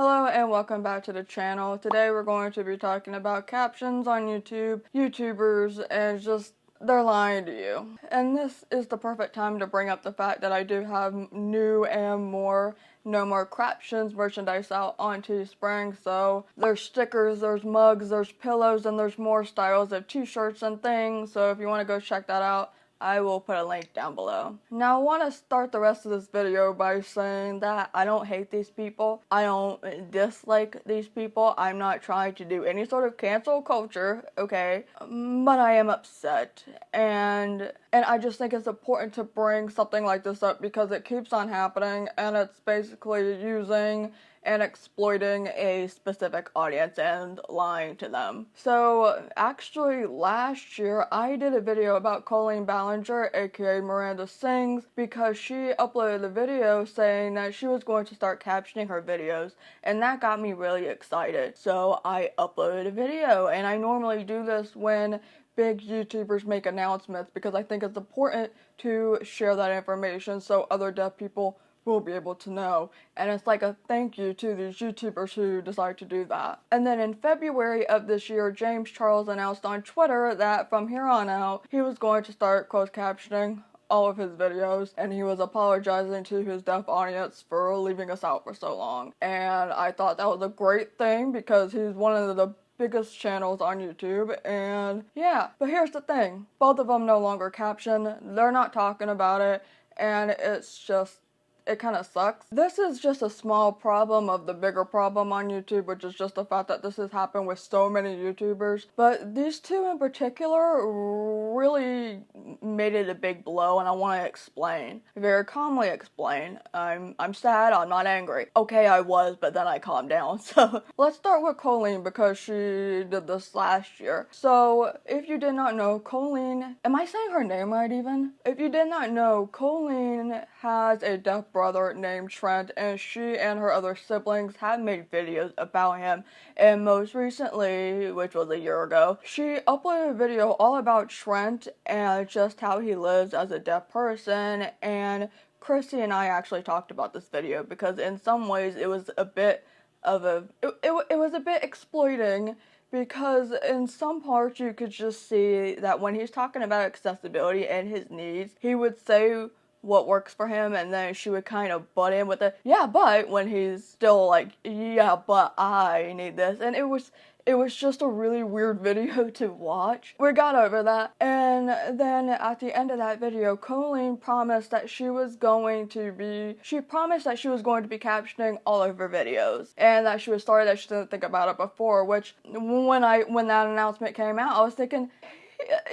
Hello and welcome back to the channel. Today we're going to be talking about captions on YouTube, YouTubers, and just they're lying to you. And this is the perfect time to bring up the fact that I do have new and no more captions merchandise out on Teespring. So there's stickers, there's mugs, there's pillows, and there's more styles of t-shirts and things. So if you want to go check that out, I will put a link down below. Now I want to start the rest of this video by saying that I don't hate these people. I don't dislike these people. I'm not trying to do any sort of cancel culture, okay? But I am upset. And I just think it's important to bring something like this up because it keeps on happening and it's basically using and exploiting a specific audience and lying to them. So actually last year I did a video about Colleen Ballinger, aka Miranda Sings, because she uploaded a video saying that she was going to start captioning her videos, and that got me really excited. So I uploaded a video, and I normally do this when big YouTubers make announcements because I think it's important to share that information so other deaf people will be able to know, and it's like a thank you to these YouTubers who decide to do that. And then in February of this year, James Charles announced on Twitter that from here on out, he was going to start closed captioning all of his videos, and he was apologizing to his deaf audience for leaving us out for so long. And I thought that was a great thing because he's one of the biggest channels on YouTube, and yeah. But here's the thing, both of them no longer caption, they're not talking about it, and it kind of sucks. This is just a small problem of the bigger problem on YouTube, which is just the fact that this has happened with so many YouTubers. But these two in particular really made it a big blow, and I want to explain. Very calmly explain. I'm sad, I'm not angry. Okay, I was, but then I calmed down. So let's start with Colleen because she did this last year. So if you did not know, Colleen, am I saying her name right even? If you did not know, Colleen has a deaf brother named Trent, and she and her other siblings have made videos about him, and most recently, which was a year ago, she uploaded a video all about Trent and just how he lives as a deaf person. And Chrissy and I actually talked about this video because in some ways it was a bit of it was a bit exploiting, because in some parts you could just see that when he's talking about accessibility and his needs, he would say what works for him, and then she would kind of butt in with it, yeah, but, when he's still like, yeah, but I need this, and it was just a really weird video to watch. We got over that, and then at the end of that video, Colleen promised that she was going to be captioning all of her videos, and that she was sorry that she didn't think about it before, which, when that announcement came out, I was thinking,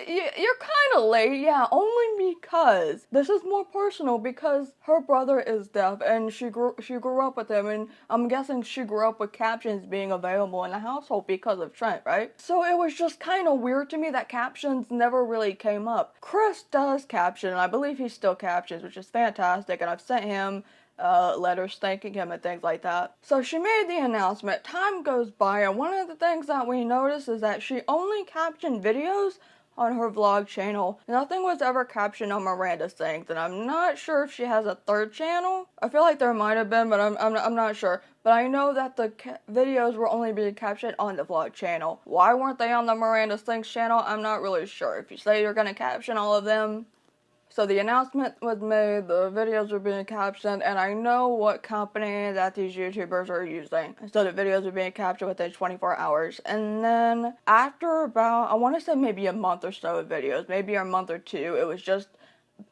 you're kind of late, yeah, only because this is more personal, because her brother is deaf and she grew up with him, and I'm guessing she grew up with captions being available in the household because of Trent, right? So it was just kind of weird to me that captions never really came up. Chris does caption, and I believe he still captions, which is fantastic, and I've sent him letters thanking him and things like that. So she made the announcement, time goes by, and one of the things that we noticed is that she only captioned videos on her vlog channel. Nothing was ever captioned on Miranda Sings, and I'm not sure if she has a third channel. I feel like there might have been, but I'm not sure. But I know that the videos were only being captioned on the vlog channel. Why weren't they on the Miranda Sings channel? I'm not really sure. If you say you're gonna caption all of them. So the announcement was made, the videos were being captioned, and I know what company that these YouTubers are using. So the videos were being captioned within 24 hours. And then after about, I want to say maybe a month or so of videos, maybe a month or two, it was just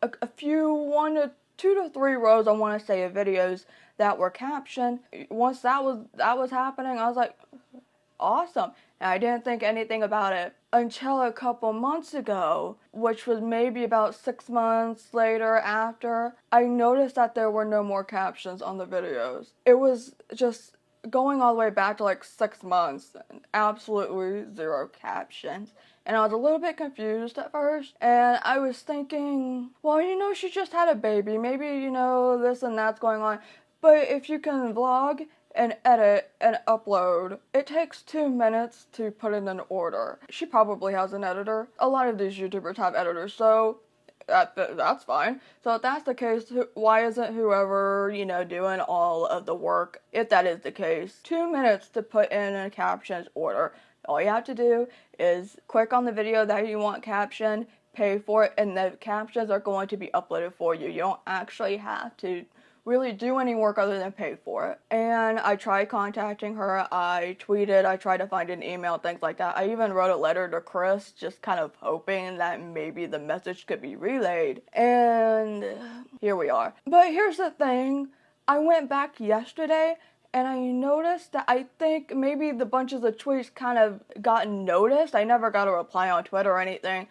a few, 2 to 3 rows, I want to say, of videos that were captioned. Once that was happening, I was like, awesome. And I didn't think anything about it until a couple months ago, which was maybe about 6 months later after, I noticed that there were no more captions on the videos. It was just going all the way back to like 6 months, absolutely 0 captions. And I was a little bit confused at first, and I was thinking, well, she just had a baby, maybe, this and that's going on, but if you can vlog and edit and upload, it takes 2 minutes to put in an order. She probably has an editor. A lot of these YouTubers have editors, so That's fine. So if that's the case, why isn't whoever, doing all of the work, if that is the case, 2 minutes to put in a captions order? All you have to do is click on the video that you want captioned, pay for it, and the captions are going to be uploaded for you. You don't actually have to really do any work other than pay for it. And I tried contacting her, I tweeted, I tried to find an email, things like that. I even wrote a letter to Chris, just kind of hoping that maybe the message could be relayed. And here we are. But here's the thing, I went back yesterday and I noticed that I think maybe the bunches of tweets kind of got noticed. I never got a reply on Twitter or anything.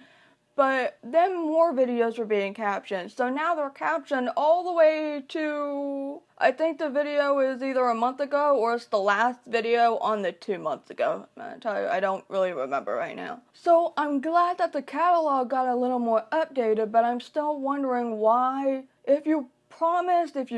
But then more videos were being captioned. So now they're captioned all the way to, I think the video is either a month ago or it's the last video on the 2 months ago. I don't really remember right now. So I'm glad that the catalog got a little more updated, but I'm still wondering why, if you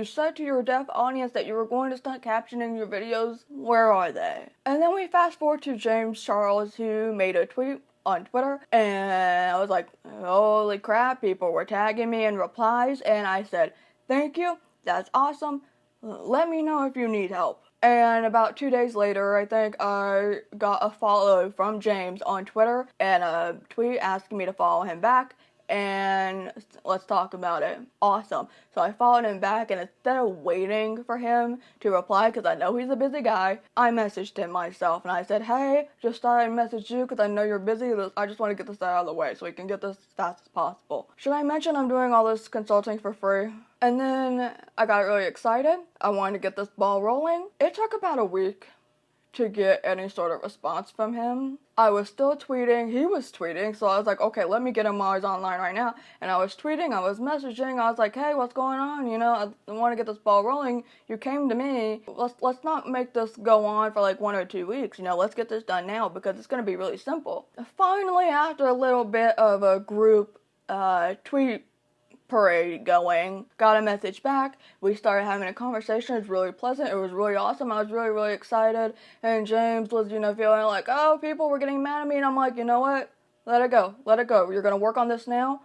said to your deaf audience that you were going to start captioning your videos, where are they? And then we fast forward to James Charles, who made a tweet on Twitter, and I was like, holy crap, people were tagging me in replies, and I said, thank you, that's awesome, let me know if you need help. And about 2 days later, I think I got a follow from James on Twitter, and a tweet asking me to follow him back, and let's talk about it. Awesome. So I followed him back, and instead of waiting for him to reply, because I know he's a busy guy, I messaged him myself, and I said, hey, just thought I'd message you because I know you're busy. I just want to get this out of the way so we can get this as fast as possible. Should I mention I'm doing all this consulting for free? And then I got really excited. I wanted to get this ball rolling. It took about a week to get any sort of response from him. I was still tweeting, he was tweeting, so I was like, okay, let me get him while he's online right now. And I was tweeting, I was messaging, I was like, hey, what's going on? I want to get this ball rolling. You came to me. Let's not make this go on for like 1 or 2 weeks. Let's get this done now because it's going to be really simple. Finally, after a little bit of a group tweet parade going, got a message back, we started having a conversation. It was really pleasant, it was really awesome, I was really, really excited, and James was, feeling like, oh, people were getting mad at me, and I'm like, you know what, let it go, you're gonna work on this now,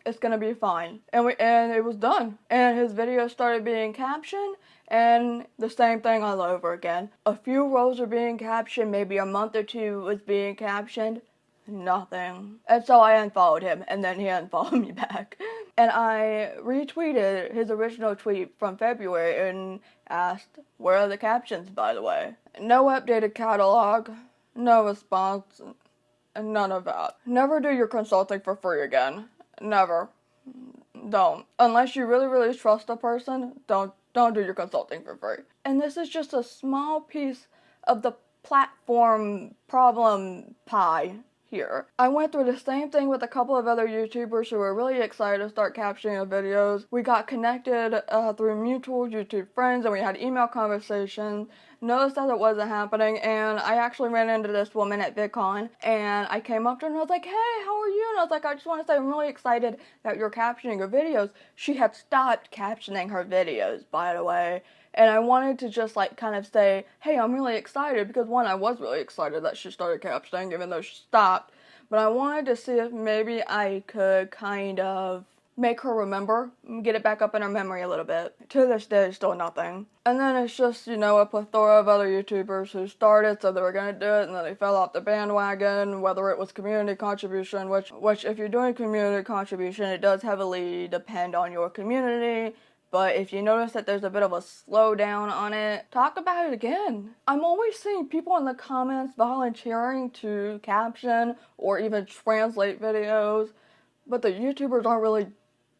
it's gonna be fine. And it was done, and his video started being captioned, and the same thing all over again. A few rows were being captioned, maybe a month or two was being captioned, nothing. And so I unfollowed him, and then he unfollowed me back. And I retweeted his original tweet from February and asked, where are the captions, by the way? No updated catalog, no response, and none of that. Never do your consulting for free again. Never. Don't. Unless you really, really trust a person, don't do your consulting for free. And this is just a small piece of the platform problem pie here. I went through the same thing with a couple of other YouTubers who were really excited to start captioning their videos. We got connected through mutual YouTube friends, and we had email conversations. Noticed that it wasn't happening, and I actually ran into this woman at VidCon, and I came up to her and I was like, hey, how are you? And I was like, I just want to say I'm really excited that you're captioning your videos. She had stopped captioning her videos, by the way. And I wanted to just kind of say, hey, I'm really excited, because one, I was really excited that she started captioning, even though she stopped. But I wanted to see if maybe I could kind of make her remember, get it back up in her memory a little bit. To this day, still nothing. And then it's just, a plethora of other YouTubers who started, so they were going to do it, and then they fell off the bandwagon, whether it was community contribution, which if you're doing community contribution, it does heavily depend on your community. But if you notice that there's a bit of a slowdown on it, talk about it again. I'm always seeing people in the comments volunteering to caption or even translate videos, but the YouTubers aren't really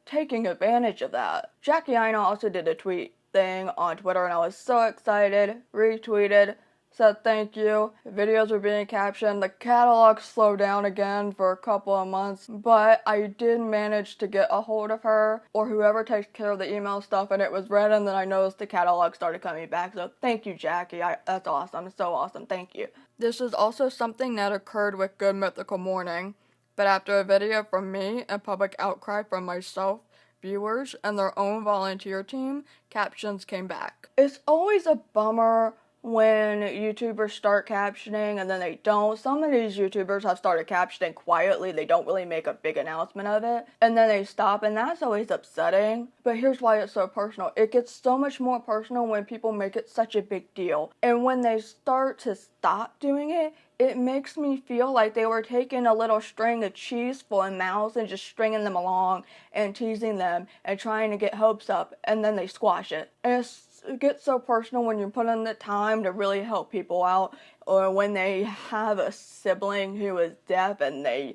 taking advantage of that. Aina also did a tweet thing on Twitter, and I was so excited, retweeted, said thank you. Videos were being captioned. The catalog slowed down again for a couple of months, but I did manage to get a hold of her or whoever takes care of the email stuff, and it was read, and then I noticed the catalog started coming back. So thank you, Jackie. That's awesome. So awesome. Thank you. This is also something that occurred with Good Mythical Morning, but after a video from me and public outcry from myself, viewers, and their own volunteer team, captions came back. It's always a bummer when YouTubers start captioning and then they don't. Some of these YouTubers have started captioning quietly. They don't really make a big announcement of it. And then they stop, and that's always upsetting. But here's why it's so personal. It gets so much more personal when people make it such a big deal. And when they start to stop doing it, it makes me feel like they were taking a little string of cheese full of mouths and just stringing them along and teasing them and trying to get hopes up, and then they squash it. And it gets so personal when you put in the time to really help people out, or when they have a sibling who is deaf and they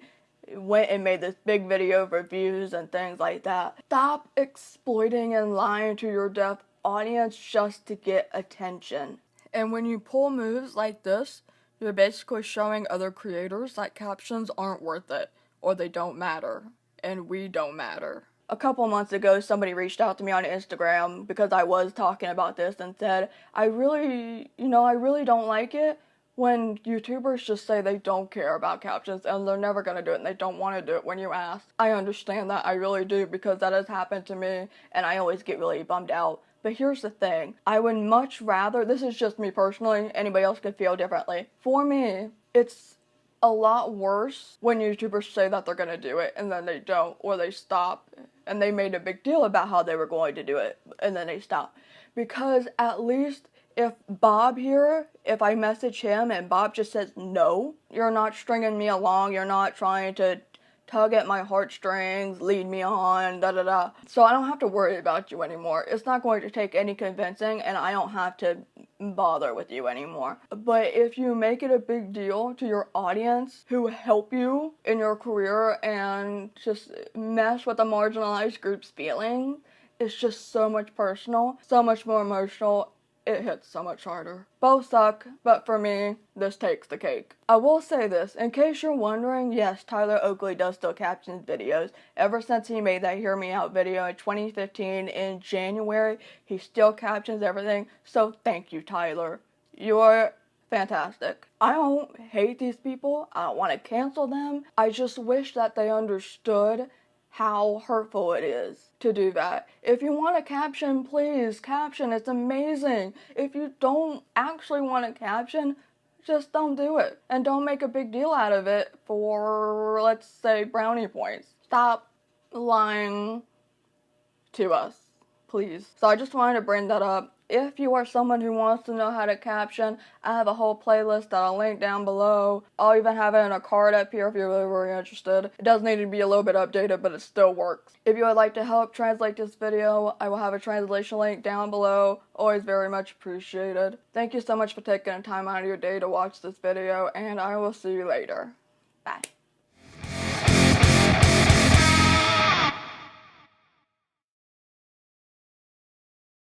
went and made this big video of reviews and things like that. Stop exploiting and lying to your deaf audience just to get attention. And when you pull moves like this, you're basically showing other creators that captions aren't worth it, or they don't matter, and we don't matter. A couple months ago, somebody reached out to me on Instagram because I was talking about this and said, I really don't like it when YouTubers just say they don't care about captions and they're never going to do it and they don't want to do it when you ask. I understand that, I really do, because that has happened to me and I always get really bummed out. But here's the thing, I would much rather, this is just me personally, anybody else could feel differently. For me, it's a lot worse when YouTubers say that they're going to do it and then they don't, or they stop, and they made a big deal about how they were going to do it and then they stop. Because at least if Bob here, if I message him and Bob just says, no, you're not stringing me along, you're not trying to tug at my heartstrings, lead me on, da-da-da. So I don't have to worry about you anymore. It's not going to take any convincing, and I don't have to bother with you anymore. But if you make it a big deal to your audience who help you in your career and just mess with the marginalized group's feelings, it's just so much personal, so much more emotional. It hits so much harder. Both suck, but for me, this takes the cake. I will say this, in case you're wondering, yes, Tyler Oakley does still caption videos. Ever since he made that Hear Me Out video in 2015 in January, he still captions everything, so thank you, Tyler. You're fantastic. I don't hate these people, I don't want to cancel them, I just wish that they understood how hurtful it is to do that. If you want to caption, please caption, it's amazing. If you don't actually want to caption, just don't do it. And don't make a big deal out of it for, let's say, brownie points. Stop lying to us, please. So I just wanted to bring that up. If you are someone who wants to know how to caption, I have a whole playlist that I'll link down below. I'll even have it in a card up here if you're really, really interested. It does need to be a little bit updated, but it still works. If you would like to help translate this video, I will have a translation link down below. Always very much appreciated. Thank you so much for taking the time out of your day to watch this video, and I will see you later. Bye.